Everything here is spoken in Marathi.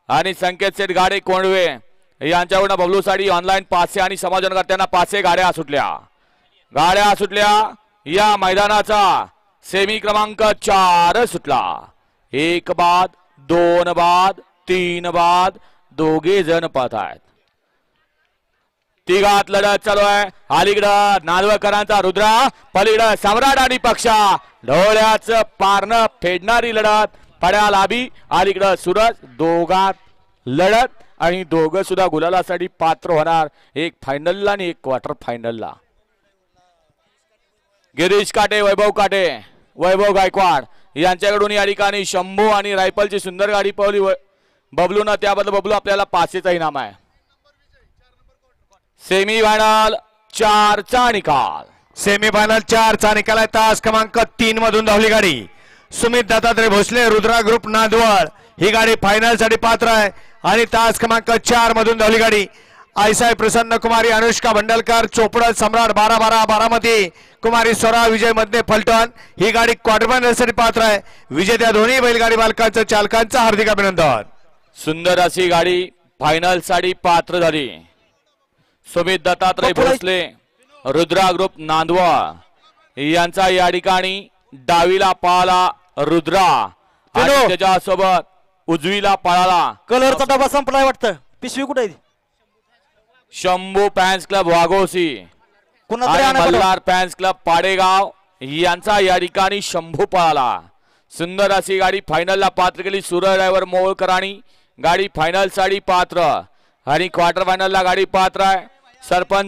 आणि संकेत सेठ गाडे कोंडवे यांच्याकडून बबलू साडी ऑनलाईन पासे आणि समाजनकर्त्यांना पासे गाड्या सुटल्या या मैदानाचा सेमी क्रमांक 4 सुटला. 1 बाद 2 बाद 3 बाद दोघे जण पाहत आहेत. तिघात लढत चालू आहे. अलीकडं नांदवकरांचा रुद्रा, पलीकडं सम्राट आणि पक्षा. डोळ्याचं पारणं फेडणारी लढत. पड्या लाभी अलीकडं सूरज. दोघात लढत आणि दोघं सुद्धा गुलालासाठी पात्र होणार. एक फायनलला आणि एक क्वार्टर फायनलला. गिरीश काटे, वैभव गायकवाड यांच्याकडून या ठिकाणी शंभू आणि रायफलची सुंदर गाडी पळवली बबलून. त्याबद्दल बबलू आपल्याला पासेचा इनाम आहे. सेमीफायनल 4 चा निकाल. सेमीफायनल 4 चा निकाल आहे. तास क्रमांक 3 मधून धावली गाडी सुमित दत्तात्रय भोसले, रुद्रा ग्रुप नांदवड. ही गाडी फायनल साठी पात्र आहे आणि तास क्रमांक 4 मधून धावली गाडी आईसाई प्रसन्न कुमारी, अनुष्का भंडलकर, चोपडा सम्राट 12-12 बारामती, कुमारी स्वरा विजय मधने फलटण. ही गाडी क्वार्टर फायनल साठी पात्र आहे. विजेत्या दोन्ही बैलगाडी मालकांचं चालकांचं हार्दिक अभिनंदन. सुंदर अशी गाडी फायनल साठी पात्र झाली. सुमित दत्तात्रय भोसले, रुद्रा ग्रुप नांदवड यांचा या ठिकाणी डावीला पाळाला रुद्रा आणि त्याच्यासोबत उजवीला पाळाला कलरचा डबा संपलाय वाटतं. पिशवी कुठे आहे? शंभू फॅन्स क्लब वाघोसी आणि मल्हार फॅन्स क्लब पाडेगाव यांचा या ठिकाणी शंभू पळाला. सुंदर अशी गाडी फायनलला पात्र केली. सूरज ड्रायव्हर मोहोळकरांनी गाडी फायनल साठी पात्र आणि क्वार्टर फायनलला गाडी पात्र आहे. सरपंच